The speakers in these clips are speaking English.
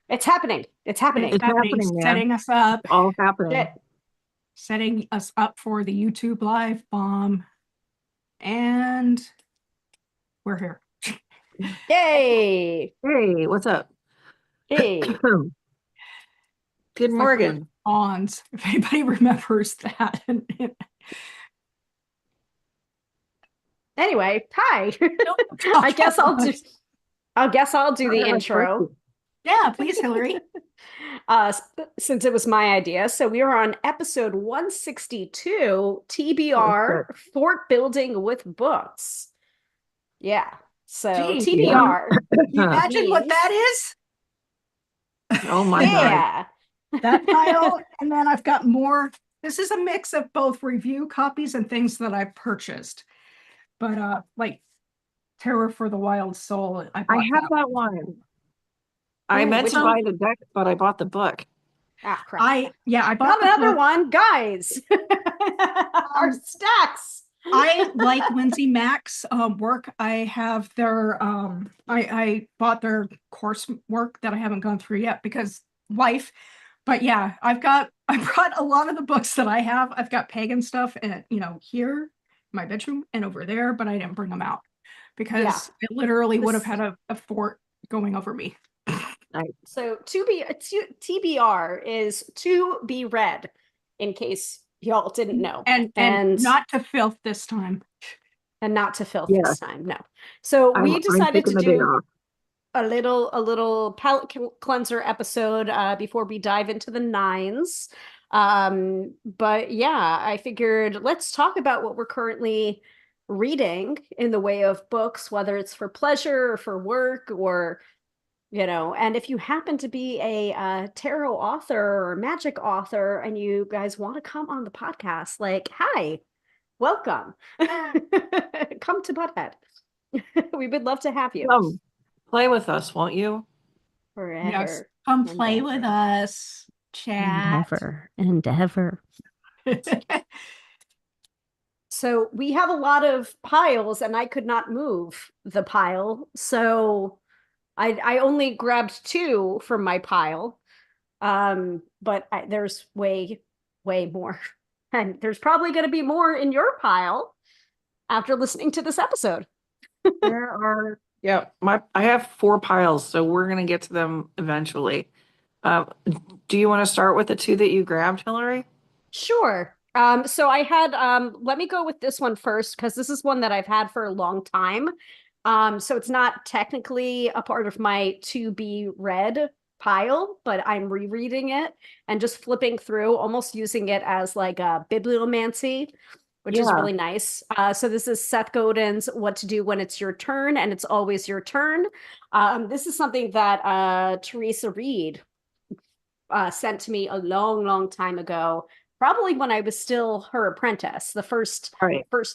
It's happening. It's happening. It's happening, man. Setting us up, It's all happening. setting us up for the YouTube live bomb. And we're here. Yay! Hey, what's up? Hey. Good morning. Ons, if anybody remembers that. Anyway, hi. I guess I'll do the intro. Yeah, please, Hilary. Since it was my idea. So we are on episode 162, TBR, Fort Building with Books. Yeah. So Jeez, TBR. Can you imagine what that is? Oh my God. That pile. And then I've got more. This is a mix of both review copies and things that I've purchased. But like Terror for the Wild Soul. I have that one. I meant to buy the deck, but I bought the book. Ah, crap. I bought another one, guys. Our stacks. I like Lindsay Mack's work. I have their I bought their coursework that I haven't gone through yet because life. But yeah, I brought a lot of the books that I have. I've got pagan stuff and here in my bedroom and over there, but I didn't bring them out because it literally would have had a fort going over me. So TBR is to be read, in case y'all didn't know, and not to filth this time, this time. No. So we decided to do a little palate cleanser episode before we dive into the nines. But yeah, I figured let's talk about what we're currently reading in the way of books, whether it's for pleasure or for work or and if you happen to be a tarot author or magic author and you guys want to come on the podcast, like, hi, welcome. Come to Butthead. We would love to have you. Come play with us, won't you? Forever. Yes. Come play with us. Chat. Endeavor. So we have a lot of piles and I could not move the pile. So I only grabbed 2 from my pile, but there's way more. And there's probably going to be more in your pile after listening to this episode. I have 4 piles, so we're going to get to them eventually. Do you want to start with the 2 that you grabbed, Hilary? Sure. So I had, let me go with this one first, because this is one that I've had for a long time. So it's not technically a part of my to be read pile, but I'm rereading it and just flipping through, almost using it as like a bibliomancy, which is really nice. So this is Seth Godin's What to Do When It's Your Turn, and It's Always Your Turn. This is something that Teresa Reed sent to me a long time ago, probably when I was still her apprentice, the first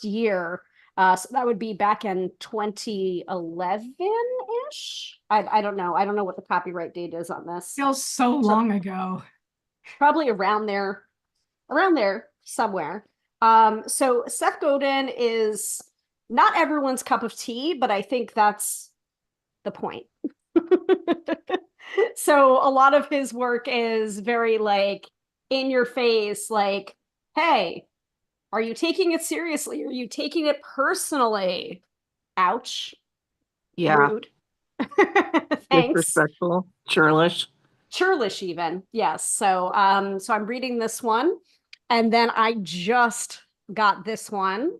year. So that would be back in 2011-ish. I don't know. I don't know what the copyright date is on this. Feels so long ago. Probably around there somewhere. So Seth Godin is not everyone's cup of tea, but I think that's the point. So a lot of his work is very like in your face, like, hey, are you taking it seriously? Are you taking it personally? Ouch. Yeah. Rude. Thanks. Disrespectful. Churlish. Churlish even. Yes. So I'm reading this one. And then I just got this one.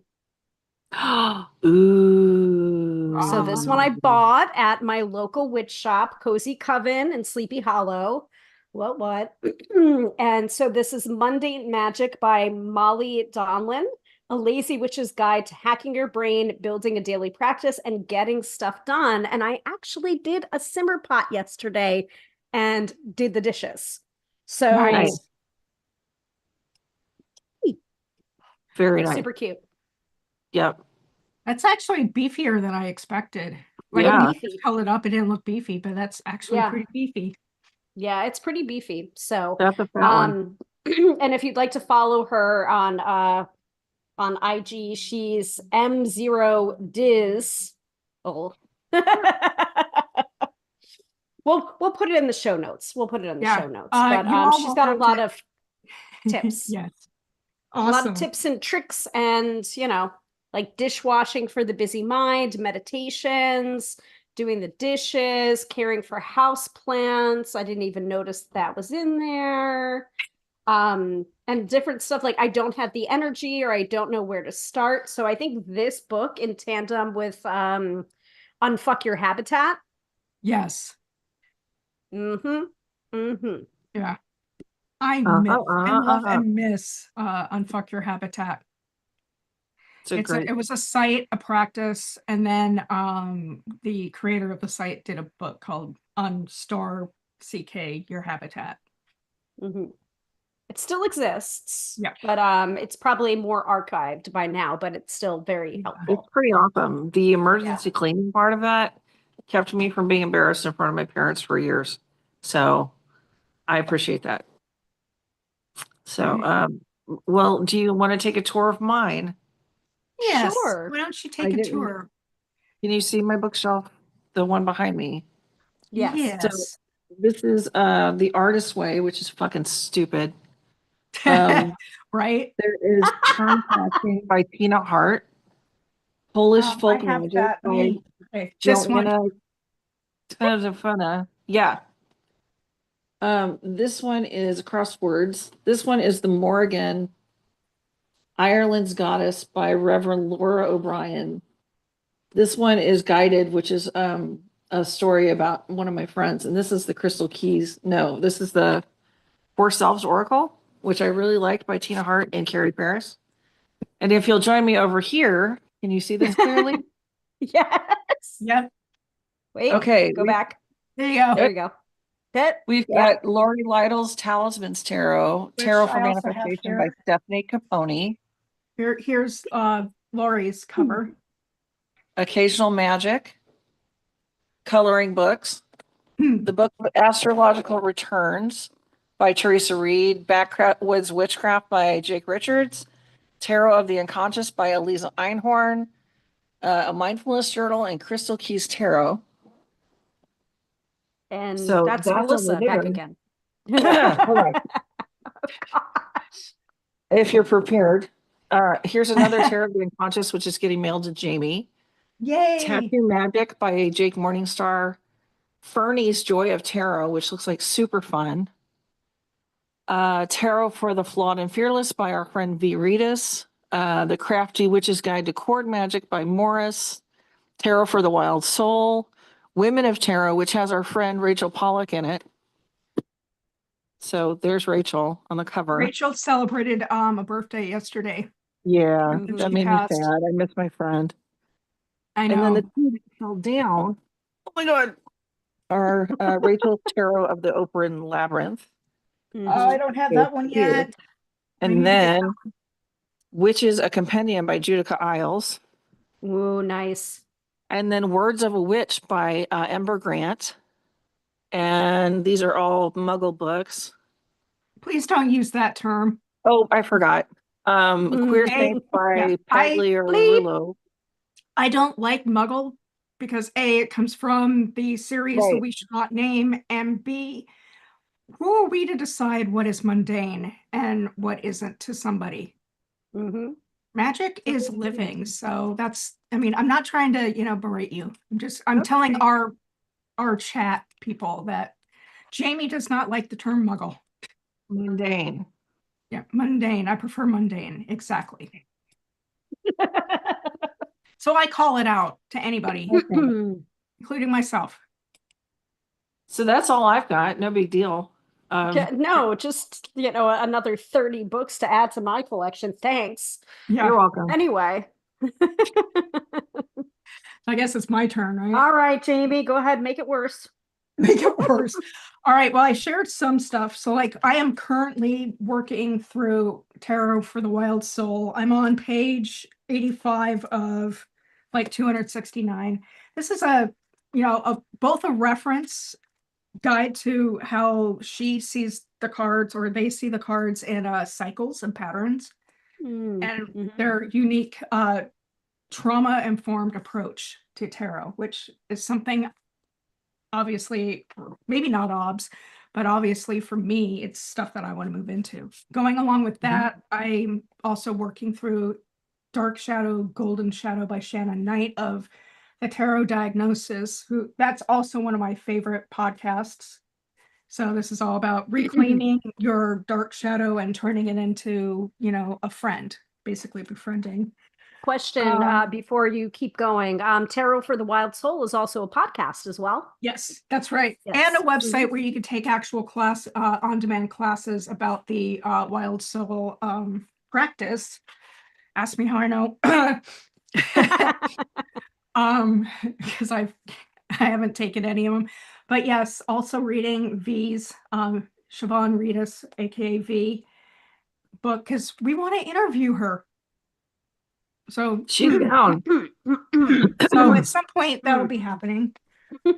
Ooh. So this one I bought at my local witch shop, Cozy Coven in Sleepy Hollow. What? And so this is Mundane Magic by Molly Donlin, a lazy witch's guide to hacking your brain, building a daily practice, and getting stuff done. And I actually did a simmer pot yesterday and did the dishes. So nice. Very nice. Super cute. Yep. That's actually beefier than I expected. Like beefy. Held it up, it didn't look beefy, but that's actually pretty beefy. Yeah, it's pretty beefy. So that's a fat one. And if you'd like to follow her on IG, she's M0Diz. Oh. We'll put it in the show notes. We'll put it in the Yeah. show notes. But You all she's will got a have lot to- of tips. Yes. A lot of Awesome. tips and tricks, and like dishwashing for the busy mind, meditations, doing the dishes, caring for house plants. I didn't even notice that was in there. And different stuff like I don't have the energy or I don't know where to start. So I think this book in tandem with Unfuck Your Habitat. Yes. Mm-hmm. Mm-hmm. Yeah. I love and miss Unfuck Your Habitat. It was a site, a practice, and then the creator of the site did a book called Unstar CK Your Habitat. Mm-hmm. It still exists, yeah, but it's probably more archived by now, but it's still very helpful. It's pretty awesome. The emergency cleaning part of that kept me from being embarrassed in front of my parents for years. So I appreciate that. So, well, do you want to take a tour of mine? Yes. Sure. Why don't you take a tour? Can you see my bookshelf? The one behind me. Yes. So this is The Artist's Way, which is fucking stupid. Right? There is Turn Passing by Tina Hart. Polish Folk I have Magic that. by This one. Joanna. Yeah. This one is Crosswords. This one is The Morrigan, Ireland's Goddess by Reverend Laura O'Brien. This one is Guided, which is a story about one of my friends. And this is the Crystal Keys. No, this is the Four Selves Oracle, which I really liked by Tina Hart and Carrie Paris. And if you'll join me over here, can you see this clearly? Yes. Yep. Wait. Okay. Go back. There you go. There you go. We've got Lori Lytle's Talismans Tarot, Tarot for Manifestation by Stephanie Capone. Here's Lori's cover. Occasional Magic, Coloring Books, the book of Astrological Returns by Teresa Reed, Backwoods Witchcraft by Jake Richards, Tarot of the Unconscious by Eliza Einhorn, a Mindfulness Journal, and Crystal Keys Tarot. And so that's Melissa back again. If you're prepared. Here's another Tarot of the Unconscious, which is getting mailed to Jamie. Yay! Tattoo Magic by Jake Morningstar. Fernie's Joy of Tarot, which looks like super fun. Tarot for the Flawed and Fearless by our friend V. Reedus. The Crafty Witch's Guide to Cord Magic by Morris. Tarot for the Wild Soul. Women of Tarot, which has our friend Rachel Pollack in it. So there's Rachel on the cover. Rachel celebrated a birthday yesterday. Yeah, that made me sad. I miss my friend. I know. And then the two that fell down, oh my God, are Rachel's Tarot of the Oprah Labyrinth. Oh, I don't have that one yet. And then Witches, a Compendium by Judica Isles. Ooh, nice. And then Words of a Witch by Ember Grant. And these are all Muggle books. Please don't use that term. Oh, I forgot. Queer Saints by Pagliarulo. I don't like Muggle because A, it comes from the series that we should not name, and B, who are we to decide what is mundane and what isn't to somebody? Magic is living, so that's, I mean, I'm not trying to, berate you. I'm telling our chat people that Jamie does not like the term Muggle. Mundane. Yeah, mundane. I prefer mundane. Exactly. So I call it out to anybody, including myself. So that's all I've got. No big deal. No, just, another 30 books to add to my collection. Thanks. Yeah. You're welcome. Anyway. I guess it's my turn, right? All right, Jamie, go ahead. Make it worse. Make it worse. All right. Well, I shared some stuff. So I am currently working through Tarot for the Wild Soul. I'm on page 85 of 269. This is both a reference guide to how she sees the cards, or they see the cards in cycles and patterns, and their unique trauma-informed approach to tarot, which is something obviously, maybe not obs, but obviously for me, it's stuff that I want to move into. Going along with that, I'm also working through Dark Shadow, Golden Shadow by Shannon Knight of the Tarot Diagnosis, who that's also one of my favorite podcasts. So this is all about reclaiming your dark shadow and turning it into, a friend, basically befriending. Question before you keep going. Tarot for the Wild Soul is also a podcast as well. Yes, that's right. Yes. And a website where you can take actual class, on-demand classes about the Wild Soul practice. Ask me how I know. Because I haven't taken any of them. But yes, also reading V's, Siobhan Reedus, aka V, book, because we want to interview her. So She's down. So at some point that'll be happening.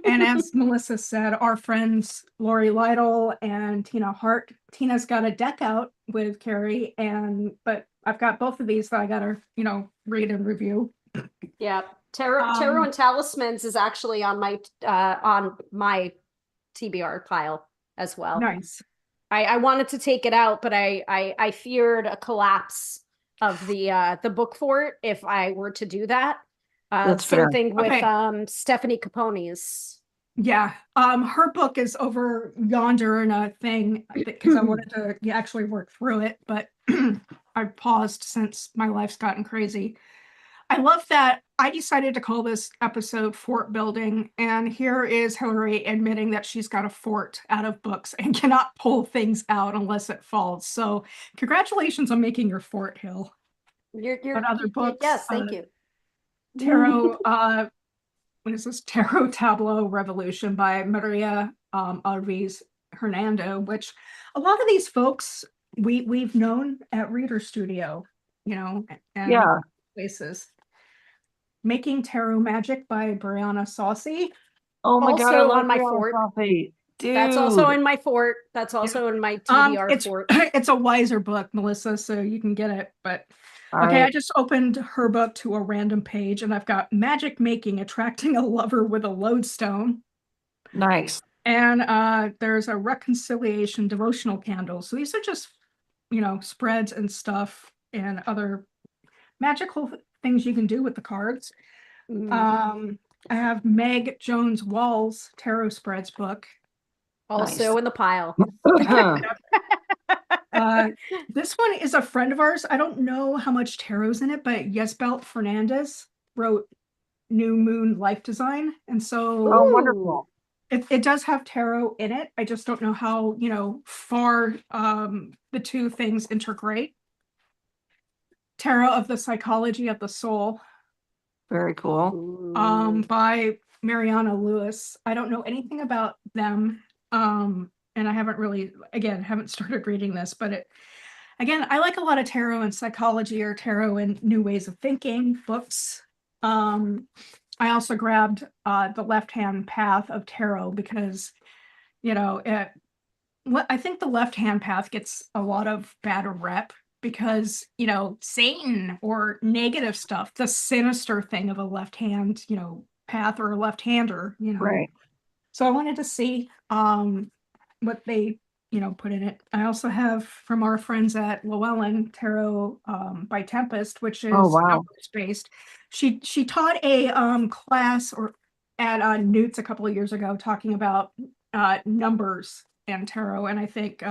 And as Melissa said, our friends Lori Lytle and Tina Hart. Tina's got a deck out with Carrie, but I've got both of these that I gotta, read and review. Yeah, Tarot and Talismans is actually on my TBR pile as well. Nice. I wanted to take it out, but I feared a collapse of the book fort if I were to do that. That's same fair. thing with Okay. Stephanie Capone's. Yeah. Her book is over yonder in a thing because I wanted to actually work through it, but I've paused since my life's gotten crazy. I love that I decided to call this episode Fort Building, and here is Hilary admitting that she's got a fort out of books and cannot pull things out unless it falls. So congratulations on making your fort, Hill. Your other books? Yes, thank you. Tarot, what is this? Tarot Tableau Revolution by Maria Alves Hernando, which a lot of these folks we've known at Reader Studio, and places. Making Tarot Magic by Brianna Saucy. Oh my God, I Also love on my Brianna fort. Saucy. Dude. That's also in my fort. That's also in my TBR fort. It's a Weiser book, Melissa, so you can get it. But All okay, right. I just opened her book to a random page, and I've got Magic Making, Attracting a Lover with a Lodestone. Nice. And there's a Reconciliation devotional candle. So these are just, spreads and stuff and other magical things you can do with the cards. I have Meg Jones Wall's Tarot Spreads book. Also Nice. in the pile. This one is a friend of ours. I don't know how much tarot's in it, but Yesbelt Fernandez wrote New Moon Life Design. And so wonderful. It does have tarot in it. I just don't know how, far the two things integrate. Tarot of the Psychology of the Soul. Very cool. By Mariana Lewis. I don't know anything about them. And I haven't started reading this, but I like a lot of tarot and psychology or tarot and new ways of thinking books. I also grabbed The Left-Hand Path of Tarot because, I think the left-hand path gets a lot of bad rep because, Satan or negative stuff, the sinister thing of a left-hand, path or a left-hander, Right. So I wanted to see what they, put in it. I also have from our friends at Llewellyn Tarot by Tempest, which is numbers-based. She taught a class at Newt's a couple of years ago talking about numbers and tarot, and I think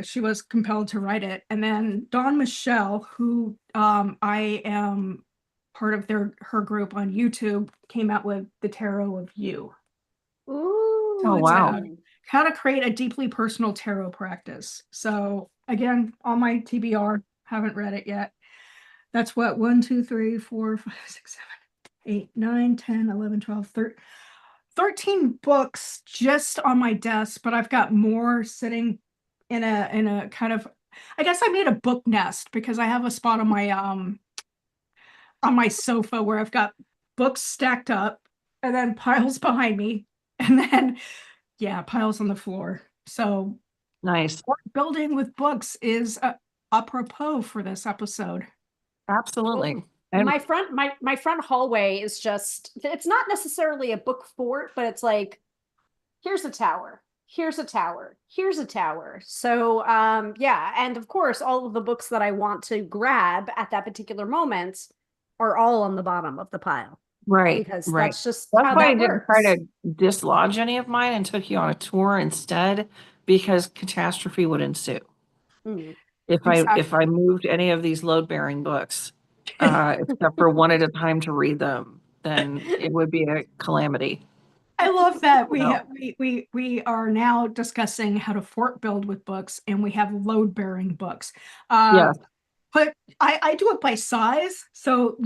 she was compelled to write it. And then Dawn Michelle, who I am part of her group on YouTube, came out with The Tarot of You. Ooh, oh wow. How to create a deeply personal tarot practice. So again, on my TBR, haven't read it yet. That's what 1, 2, 3, 4, 5, 6, 7, 8, 9, 10, 11, 12, 13 books just on my desk, but I've got more sitting in a kind of, I guess I made a book nest because I have a spot on my sofa where I've got books stacked up and then piles behind me and then piles on the floor. So nice. Building with books is apropos for this episode. Absolutely. And my front hallway is just, it's not necessarily a book fort, but it's like, here's a tower, here's a tower, here's a tower. So yeah, and of course all of the books that I want to grab at that particular moment are all on the bottom of the pile, right, because right. that's just That's how why I that didn't try works. to dislodge any of mine and took you on a tour instead, because catastrophe would ensue. Mm. If I moved any of these load-bearing books, except for one at a time to read them, then it would be a calamity. I love that we No. have we are now discussing how to fort build with books, and we have load bearing books. Yes. But I do it by size, so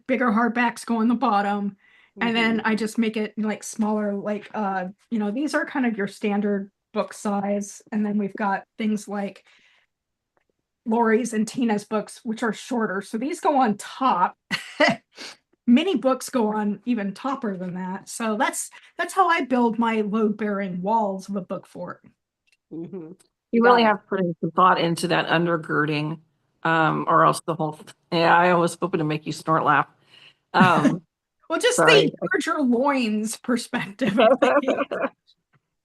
bigger hardbacks go on the bottom, and then I just make it like smaller, like these are kind of your standard book size, and then we've got things like Lori's and Tina's books, which are shorter, so these go on top. Mini books go on even topper than that. So that's how I build my load-bearing walls of a book fort. Mm-hmm. You really have to put in some thought into that undergirding, or else the whole, yeah, I was hoping to make you snort laugh. Well, just Sorry. the larger loins perspective.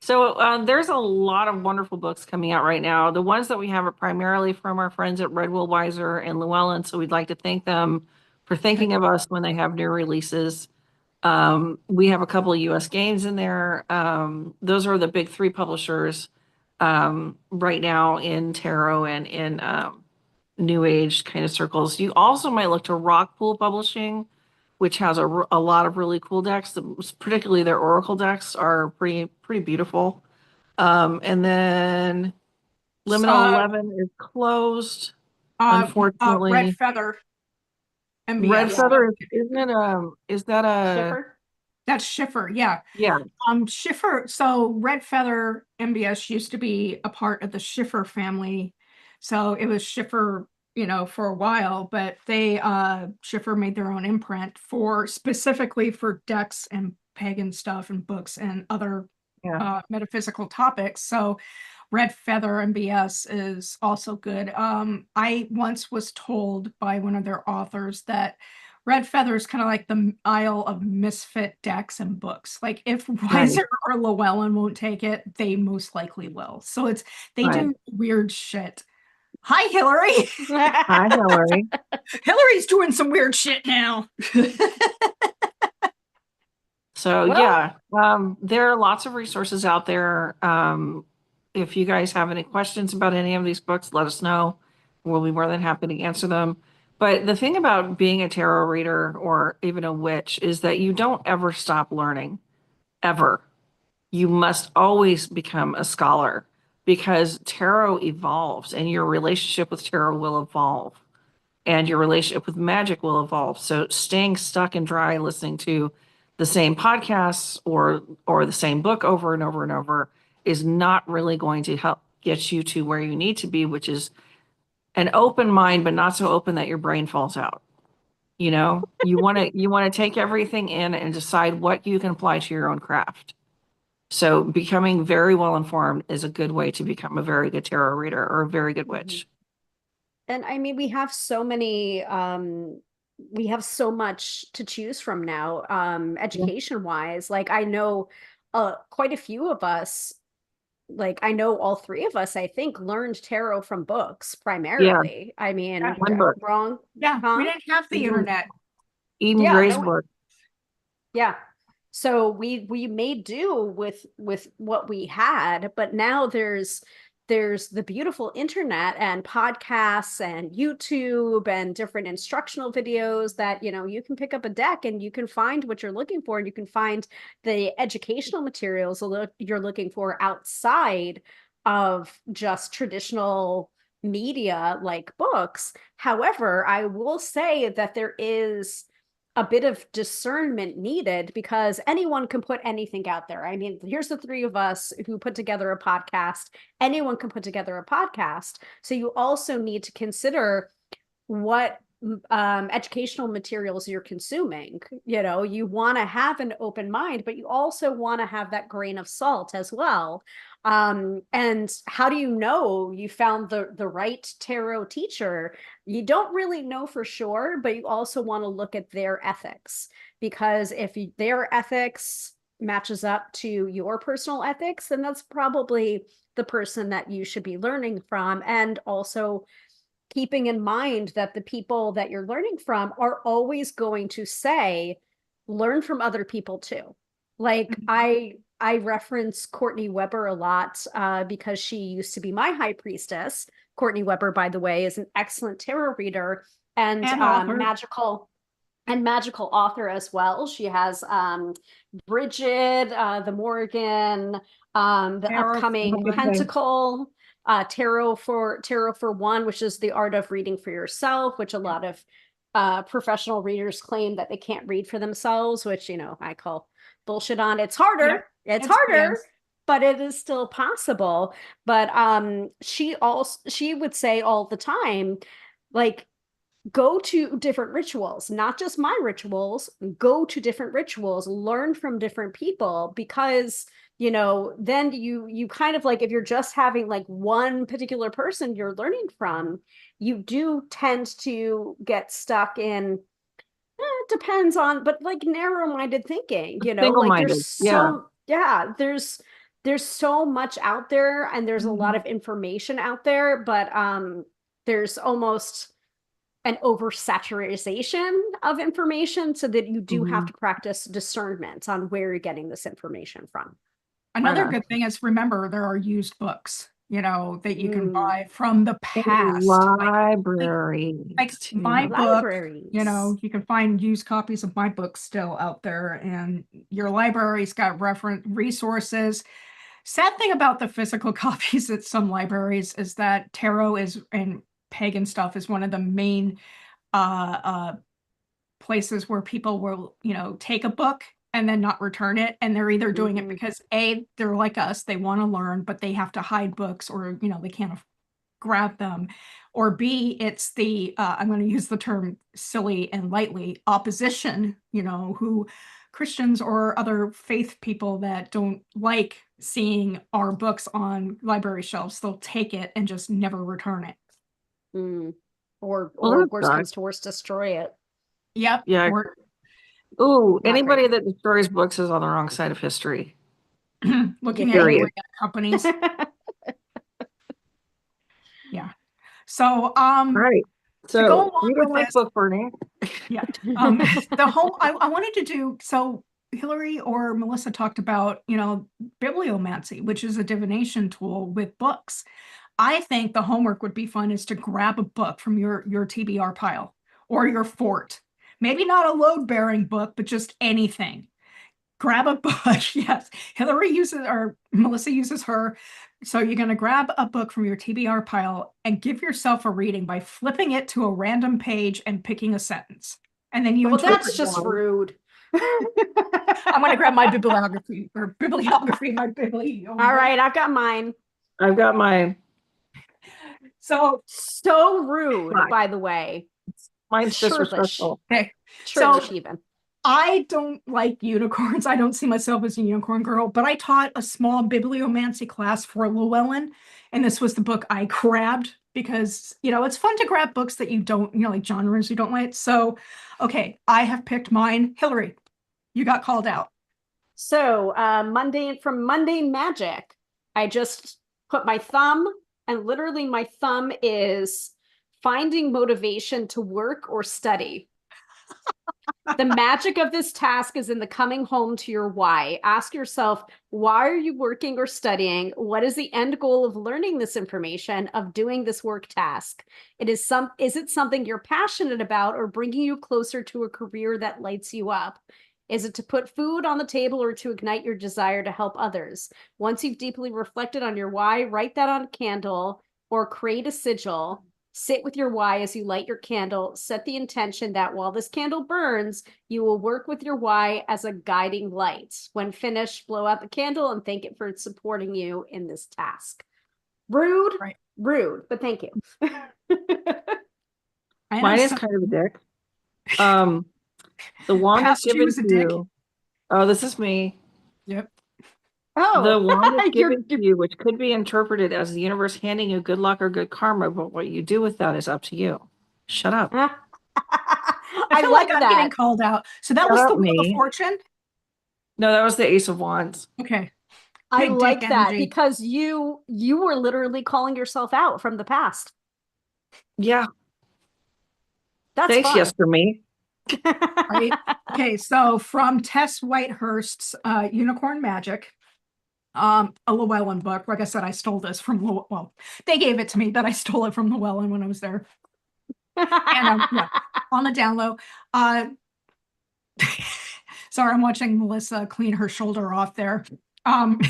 So there's a lot of wonderful books coming out right now. The ones that we have are primarily from our friends at Weiser and Llewellyn, so we'd like to thank them for thinking of us when they have new releases. We have a couple of US games in there. Those are the big three publishers right now in tarot and in new age kind of circles. You also might look to Rockpool Publishing, which has a lot of really cool decks. Particularly their Oracle decks are pretty beautiful. And then Liminal 11 is closed, unfortunately. RedFeather Red MBS. Feather, isn't it? Is that a Schiffer? That's Schiffer, yeah. Yeah. Schiffer, so RedFeather MBS used to be a part of the Schiffer family. So it was Schiffer, for a while, but they Schiffer made their own imprint specifically for decks and pagan stuff and books and other metaphysical topics. So RedFeather MBS is also good. I once was told by one of their authors that RedFeather is kind of like the Isle of Misfit decks and books. Like if Weiser or Llewellyn won't take it, they most likely will. So they do weird shit. Hi, Hilary. Hi, Hilary. Hilary's doing some weird shit now. So yeah, there are lots of resources out there. If you guys have any questions about any of these books, let us know. We'll be more than happy to answer them. But the thing about being a tarot reader or even a witch is that you don't ever stop learning, ever. You must always become a scholar because tarot evolves and your relationship with tarot will evolve and your relationship with magic will evolve. So staying stuck and dry listening to the same podcasts or the same book over and over and over is not really going to help get you to where you need to be, which is an open mind, but not so open that your brain falls out. You want to take everything in and decide what you can apply to your own craft. So becoming very well informed is a good way to become a very good tarot reader or a very good witch. And I mean, we have so much to choose from now, education wise. Like I know quite a few of us, like I know all three of us, I think, learned tarot from books primarily. I mean, One book. wrong? Yeah, we didn't have the internet. Eden Gray's book. Yeah. So we made do with what we had, but now there's the beautiful internet and podcasts and YouTube and different instructional videos that you can pick up a deck and you can find what you're looking for, and you can find the educational materials you're looking for outside of just traditional media like books. However, I will say that there is a bit of discernment needed because anyone can put anything out there. I mean, here's the three of us who put together a podcast. Anyone can put together a podcast. So you also need to consider what educational materials you're consuming. You know, you want to have an open mind, but you also want to have that grain of salt as well. And how do you know you found the right tarot teacher? You don't really know for sure, but you also want to look at their ethics, because if their ethics matches up to your personal ethics, then that's probably the person that you should be learning from. And also keeping in mind that the people that you're learning from are always going to say, learn from other people too. Like I reference Courtney Weber a lot because she used to be my high priestess. Courtney Weber, by the way, is an excellent tarot reader and magical author as well. She has Bridget, the Morrigan, the Tarot upcoming for Pentacle, Tarot for One, which is the art of reading for yourself, which a lot of professional readers claim that they can't read for themselves, which, you know, I call bullshit on. It's harder. Yeah, it's harder. yes. But it is still possible. But she would say all the time, like, go to different rituals, not just my rituals, go to different rituals, learn from different people, because, you know, then you kind of like, if you're just having like one particular person you're learning from, you do tend to get stuck in, it depends on, but like narrow-minded thinking, you know, like there's there's so much out there, and there's a lot of information out there, but there's almost an oversaturation of information, so that you do have to practice discernment on where you're getting this information from. Another good thing is, remember, there are used books, you know, that you can buy from the past. Libraries. Like my book, you know, you can find used copies of my book still out there, and your library's got resources. Sad thing about the physical copies at some libraries is that tarot and pagan stuff is one of the main places where people will, you know, take a book and then not return it. And they're either doing it because A, they're like us, they want to learn, but they have to hide books, or, you know, they can't grab them. Or B, it's the, I'm going to use the term silly and lightly, opposition, you know, who Christians or other faith people that don't like seeing our books on library shelves, they'll take it and just never return it. Or worse comes to worse, destroy it. Yep. Yeah. Anybody that destroys books is on the wrong side of history. Looking at companies. Yeah. So right. So go along you don't like book burning. Yeah. The whole I wanted to do, so Hilary or Melissa talked about, you know, Bibliomancy, which is a divination tool with books. I think the homework would be fun is to grab a book from your TBR pile or your fort. Maybe not a load-bearing book, but just anything. Grab a book. Yes. Hilary uses, or Melissa uses her. So you're going to grab a book from your TBR pile and give yourself a reading by flipping it to a random page and picking a sentence. And then you that's just rude. I'm going to grab my bibliography. All right, I've got mine. So rude, by the way. Mine's disrespectful. Okay. Churlish even. I don't like unicorns. I don't see myself as a unicorn girl, but I taught a small bibliomancy class for Llewellyn, and this was the book I grabbed because, you know, it's fun to grab books that you don't, you know, like genres you don't like. So, okay, I have picked mine. Hilary, you got called out. So, mundane magic, I just put my thumb, and literally my thumb is finding motivation to work or study. The magic of this task is in the coming home to your why. Ask yourself, why are you working or studying? What is the end goal of learning this information, of doing this work task? Is it something you're passionate about or bringing you closer to a career that lights you up? Is it to put food on the table or to ignite your desire to help others? Once you've deeply reflected on your why, write that on a candle or create a sigil. Sit with your why as you light your candle. Set the intention that while this candle burns, you will work with your why as a guiding light. When finished, blow out the candle and thank it for supporting you in this task. Rude, rude, but thank you. I know Mine is some kind of a dick. The wand is past you given is a to dick. you. Oh, this is me. Yep. The Oh, wand is you're, given to you, which could be interpreted as the universe handing you good luck or good karma, but what you do with that is up to you. Shut up. I I feel like like I'm getting that. called out. So that Shut was the up, Wheel of me. Fortune. No, that was the Ace of Wands. Okay. I Big dick like that energy. because you were literally calling yourself out from the past. Yeah. That's Thanks, fun. yes, for me. Right. Okay. So from Tess Whitehurst's Unicorn Magic, a Llewellyn book. Like I said, I stole this from well, they gave it to me, but I stole it from Llewellyn when I was there. And yeah, on the down low. Sorry, I'm watching Melissa clean her shoulder off there. Um,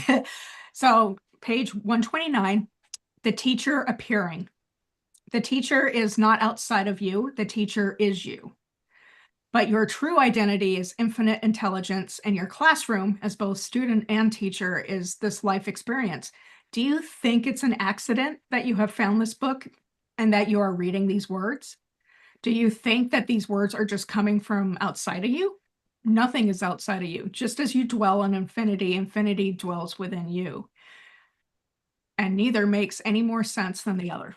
so page 129, the teacher appearing. The teacher is not outside of you, the teacher is you. But your true identity is infinite intelligence, and your classroom, as both student and teacher, is this life experience. Do you think it's an accident that you have found this book and that you are reading these words? Do you think that these words are just coming from outside of you? Nothing is outside of you. Just as you dwell in infinity, infinity dwells within you. And neither makes any more sense than the other.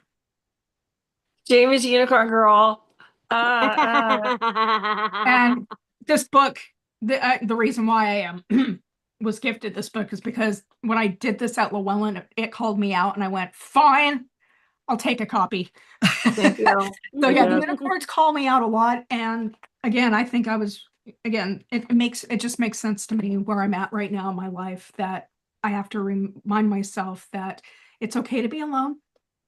Jamie's Unicorn Girl. And this book, the reason why I was gifted this book is because when I did this at Llewellyn, it called me out and I went, fine, I'll take a copy. Thank you. So yeah, the Yeah. unicorns call me out a lot. And again, I think it just makes sense to me where I'm at right now in my life, that I have to remind myself that it's okay to be alone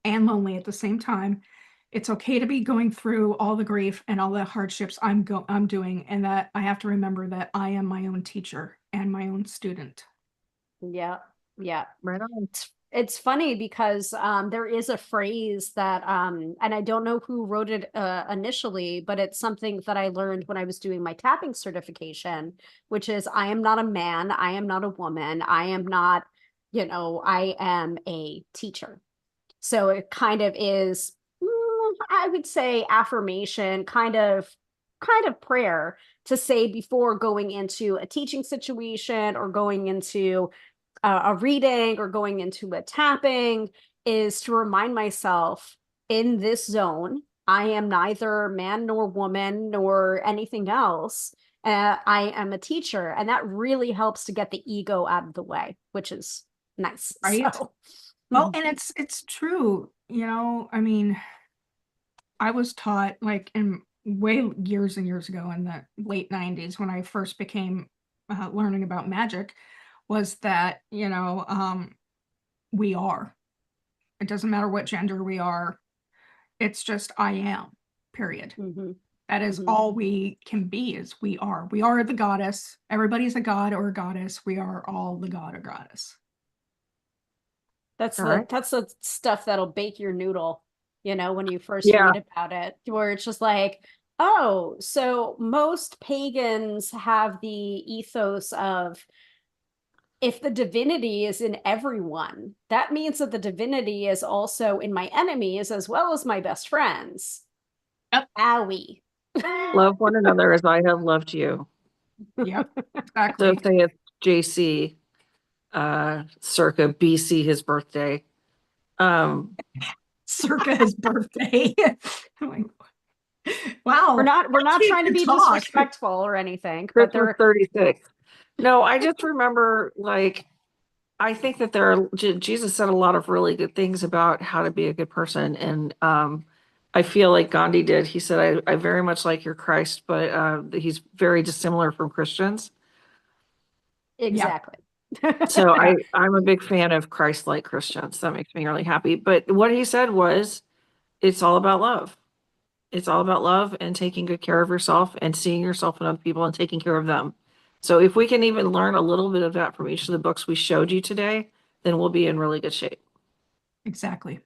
and lonely at the same time. It's okay to be going through all the grief and all the hardships I'm doing, and that I have to remember that I am my own teacher and my own student. Yeah, yeah. Right on. It's funny because there is a phrase that and I don't know who wrote it initially, but it's something that I learned when I was doing my tapping certification, which is I am not a man, I am not a woman, I am not, I am a teacher. So it kind of is, I would say affirmation, kind of prayer to say before going into a teaching situation or going into a reading or going into a tapping, is to remind myself in this zone, I am neither man nor woman nor anything else. I am a teacher, and that really helps to get the ego out of the way, which is nice. Right. So, Well, and it's true, I mean, I was taught like in way years and years ago in the late 90s when I first became learning about magic, was that, we are. It doesn't matter what gender we are. It's just I am, period. mhm, That is mhm. all we can be, is we are. We are the goddess. Everybody's a god or a goddess. We are all the god or goddess. That's All the right. that's the stuff that'll bake your noodle, when you first Yeah. read about it, where it's just like, oh, so most pagans have the ethos of if the divinity is in everyone, that means that the divinity is also in my enemies as well as my best friends. Yep. Owie. Love one another as I have loved you. Yep. So Exactly. say it's JC, circa BC, his birthday. Circa his birthday. I'm like, wow. We're not He trying to can be talk. disrespectful or anything, but Christmas they're 36. No, I just remember, like, I think that Jesus said a lot of really good things about how to be a good person. And I feel like Gandhi did. He said, I very much like your Christ, but he's very dissimilar from Christians. Yeah. exactly. So Yeah. I'm a big fan of Christ-like Christians. That makes me really happy. But what he said was, it's all about love. It's all about love and taking good care of yourself and seeing yourself in other people and taking care of them. So if we can even learn a little bit of that from each of the books we showed you today, then we'll be in really good shape. Exactly.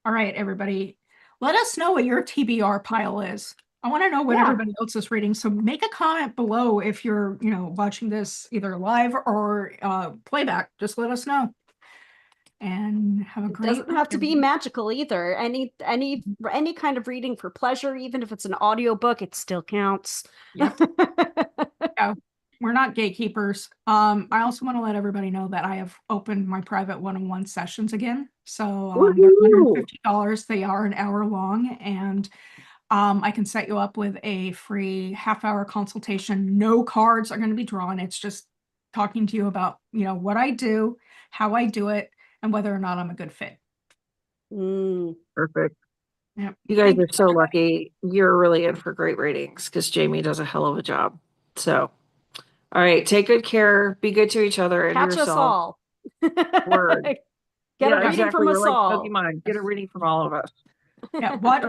All right, everybody. Let us know what your TBR pile is. I want to know what Yeah. everybody else is reading. So make a comment below if you're, watching this either live or playback. Just let us know. and have a It great doesn't have to be weekend. magical either. Any kind of reading for pleasure, even if it's an audiobook, it still counts. Yep. Yeah, we're not gatekeepers. I also want to let everybody know that I have opened my private one-on-one sessions again. So they're Woohoo! $150. They are an hour long, and I can set you up with a free half-hour consultation. No cards are going to be drawn. It's just talking to you about, what I do, how I do it, and whether or not I'm a good fit. Mm. Perfect. Yep. You guys Thank are you, so everybody. lucky. You're really in for great ratings because Jamie does a hell of a job. So, all right, take good care. Be good to each other and Catch us yourself. all. Word. Get Yeah, a reading exactly. from We're us like all. Pokemon. Get a reading from all of us. Yeah, what